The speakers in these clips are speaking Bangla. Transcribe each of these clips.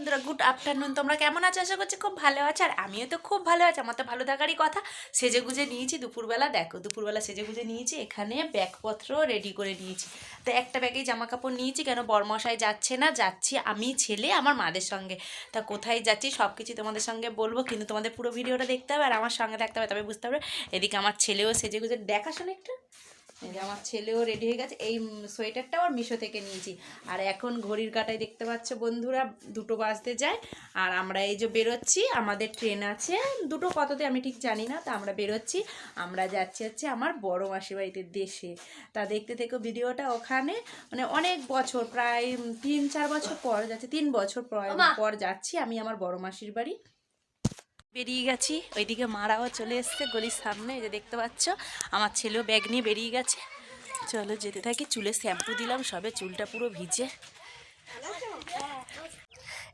বন্ধুরা, গুড আফটারনুন। তোমরা কেমন আছো? আশা করছি খুব ভালো আছো। আর আমিও তো খুব ভালো আছি, আমার তো ভালো থাকারই কথা। সেজে গুজে নিয়েছি দুপুরবেলা, দেখো দুপুরবেলা সেজে গুজে নিয়েছি, এখানে ব্যাগপত্র রেডি করে নিয়েছি। তো একটা ব্যাগেই জামা কাপড় নিয়েছি, কেন বরমশাই যাচ্ছে না, যাচ্ছি আমি, ছেলে, আমার মাদের সঙ্গে। তা কোথায় যাচ্ছি সব কিছু তোমাদের সঙ্গে বলবো, কিন্তু তোমাদের পুরো ভিডিওটা দেখতে হবে আর আমার সঙ্গে থাকতে হবে, তবে বুঝতে পারবে। এদিকে আমার ছেলেও সেজে গুজে, দেখাশোনো একটু, এই যে আমার ছেলেও রেডি হয়ে গেছে। এই সোয়েটারটাও আর মিশো থেকে নিয়েছি। আর এখন ঘড়ির কাঁটায় দেখতে পাচ্ছ বন্ধুরা 2টো বাজতে যায়। আর আমরা এই যে বেরোচ্ছি, আমাদের ট্রেন আছে 2টো কততে আমি ঠিক জানি না। তা আমরা বেরোচ্ছি, আমরা যাচ্ছি হচ্ছে আমার বড় মাসির বাড়িতে দেশে। তা দেখতে থেকো ভিডিওটা। ওখানে মানে অনেক বছর, প্রায় 3-4 বছর পর যাচ্ছি, 3 বছর পর যাচ্ছি আমি আমার বড় মাসির বাড়ি। বেরিয়ে গেছি, ওইদিকে মারাও চলে এসছে গলির সামনে, এই যে দেখতে পাচ্ছ। আমার ছেলেও ব্যাগ নিয়ে বেরিয়ে গেছে। চলো যেতে থাকি। চুলে শ্যাম্পু দিলাম, সবে চুলটা পুরো ভিজে।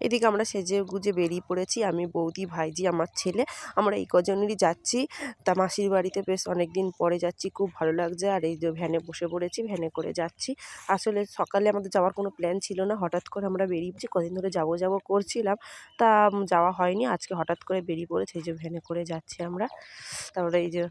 এদিকে আমরা সেজে গুজে বেরিয়ে পড়েছি, আমি, বৌদি, ভাইজি, আমার ছেলে। আমরা এই কজনেরই যাচ্ছি। তা মাসির বাড়িতে বেশ অনেক দিন পরে যাচ্ছি, খুব ভালো লাগছে। আর এই যে ভ্যানে বসে পড়েছি, ভ্যানে করে যাচ্ছি। আসলে সকালে আমাদের যাওয়ার কোনো প্ল্যান ছিল না, হঠাৎ করে আমরা বেরিয়েছি। কদিন ধরে যাবো করছিলাম, তা যাওয়া হয়নি। আজকে হঠাৎ করে বেরিয়ে পড়েছি, এই যে ভ্যানে করে যাচ্ছি আমরা। তারপরে এই যে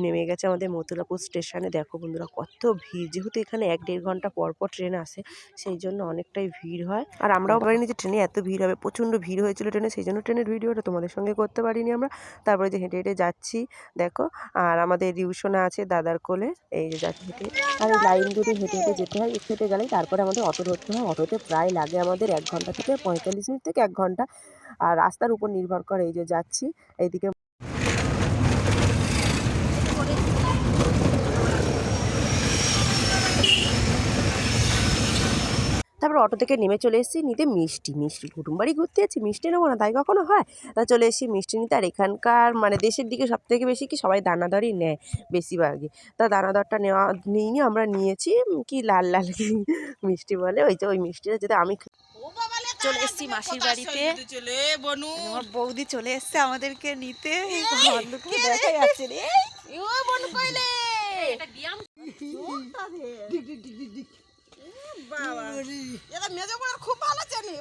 নেমে গেছে আমাদের মথুরাপুর স্টেশনে। দেখো বন্ধুরা কত ভিড়, যেহেতু এখানে 1-1.5 ঘন্টা পর পর ট্রেন আসে, সেই জন্য অনেকটাই ভিড় হয়। আর আমরাও ভাবিনি যে ট্রেনে এত ভিড় হবে, প্রচণ্ড ভিড় হয়েছিল ট্রেনে, সেই জন্য ট্রেনের ভিডিওটা তোমাদের সঙ্গে করতে পারিনি আমরা। তারপরে যে হেঁটে হেঁটে যাচ্ছি দেখো। আর আমাদের রিউশনা আছে দাদার কোলে, এই যে যাচ্ছি হেঁটে। আর এই লাইন ধরে হেঁটে হেঁটে যেতে হয়, একটু হেঁটে গেলেই তারপরে আমাদের অটো ধরতে হয়। অটোতে প্রায় লাগে আমাদের 1 ঘন্টা থেকে 45 মিনিট থেকে 1 ঘন্টা। আর রাস্তার উপর নির্ভর করে। এই যে যাচ্ছি এইদিকে। তারপর অটো থেকে নেমে চলে এসেছি নিতে মিষ্টি। কুটুমবাড়ি ঘুরতে যাচ্ছি, মিষ্টি নেবো না তাই কখনো হয়? তা চলে এসেছি মিষ্টি নিতে। আর এখানকার মানে দেশের দিকে সবথেকে বেশি কি সবাই দানাদারই নেয় বেশিরভাগই। তা দানাদারটা নিইনি, আমরা নিয়েছি কি লাল লাল কি মিষ্টি বলে, ওই যে ওই মিষ্টিটা যেটা আমি চলে এসছি মাসির বাড়িতে। আমার বৌদি চলে এসছে আমাদেরকে নিতে। দেখা যাচ্ছে রে। খুব ভালো জানি।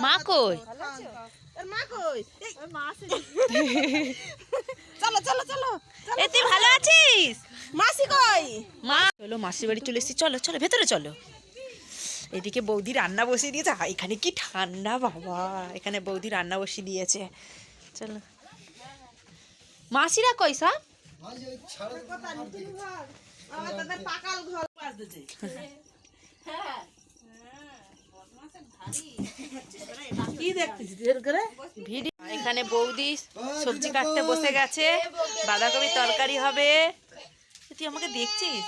মা কই? চলো চলো চলো, তুই ভালো আছিস? মাসি কই? মা চলো, মাসির বাড়ি চলে এসছি, চলো চলো ভেতরে চলো। এদিকে বৌদি রান্না বসিয়ে দিয়েছে। এখানে কি ঠান্ডা বাবা, এখানে বৌদি রান্না বসিয়ে দিয়েছে। চলো। মাসিরা কই সব? এখানে বৌদি সবজি কাটতে বসে গেছে, বাঁধাকপি তরকারি হবে। তুই আমাকে দেখছিস?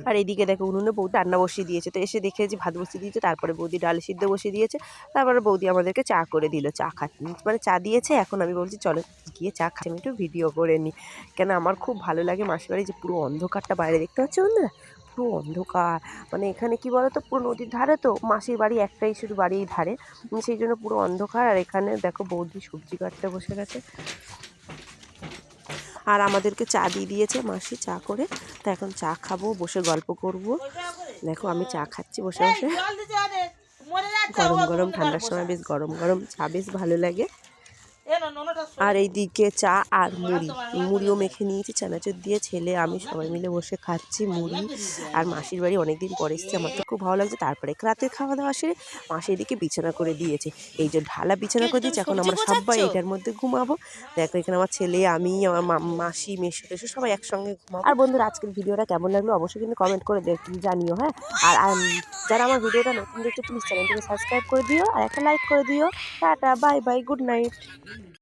আর এইদিকে দেখো উনুনে বৌদি রান্না বসিয়ে দিয়েছে। তো এসে দেখেছি ভাত বসিয়ে দিয়েছে, তারপরে বৌদি ডাল সিদ্ধ বসিয়ে দিয়েছে, তারপরে বৌদি আমাদেরকে চা করে দিল। চা খাচ্ছি মানে চা দিয়েছে, এখন আমি বলছি চলো গিয়ে চা খাচ্ছি, আমি একটু ভিডিও করে নিই। কেন আমার খুব ভালো লাগে মাসির বাড়ি, যে পুরো অন্ধকারটা বাইরে দেখতে পাচ্ছ বন্ধুরা, পুরো অন্ধকার। মানে এখানে কি বলতো, পুরো নদীর ধারে, তো মাসির বাড়ি একটাই শুধু বাড়ির ধারে, সেই জন্য পুরো অন্ধকার। আর এখানে দেখো বৌদি সবজি কাটতে বসে গেছে। আর আমাদেরকে চা দিয়ে দিয়েছে মাসি চা করে। তো এখন চা খাবো, বসে গল্প করব। দেখো আমি চা খাচ্ছি বসে বসে, গরম গরম, ঠান্ডার সময় বেশ গরম গরম চা বেশ ভালো লাগে। আর এইদিকে চা আর মুড়িও মেখে নিয়েছি চানাচুর দিয়ে, ছেলে আমি সবাই মিলে বসে খাচ্ছি মুড়ি। আর মাসির বাড়ি অনেকদিন পরে এসেছি, আমার তো খুব ভালো লাগছে। তারপরে রাতের খাওয়া দাওয়া সেরে মাসি এদিকে বিছানা করে দিয়েছে, এই যে ঢালা বিছানা করে দিয়েছে। এখন আমরা সবাই এটার মধ্যে ঘুমাবো। দেখো এখানে আমার ছেলে, আমি, আমার মাসি, মেসো টেসো সবাই একসঙ্গে ঘুমাবো। আর বন্ধুরা আজকের ভিডিওটা কেমন লাগলো অবশ্যই কিন্তু কমেন্ট করে জানিও, হ্যাঁ। আর যারা আমার ভিডিওটা নতুন দেখছো প্লিজ চ্যানেলটিকে সাবস্ক্রাইব করে দিও আর একটা লাইক করে দিও। Tata, bye bye, good night.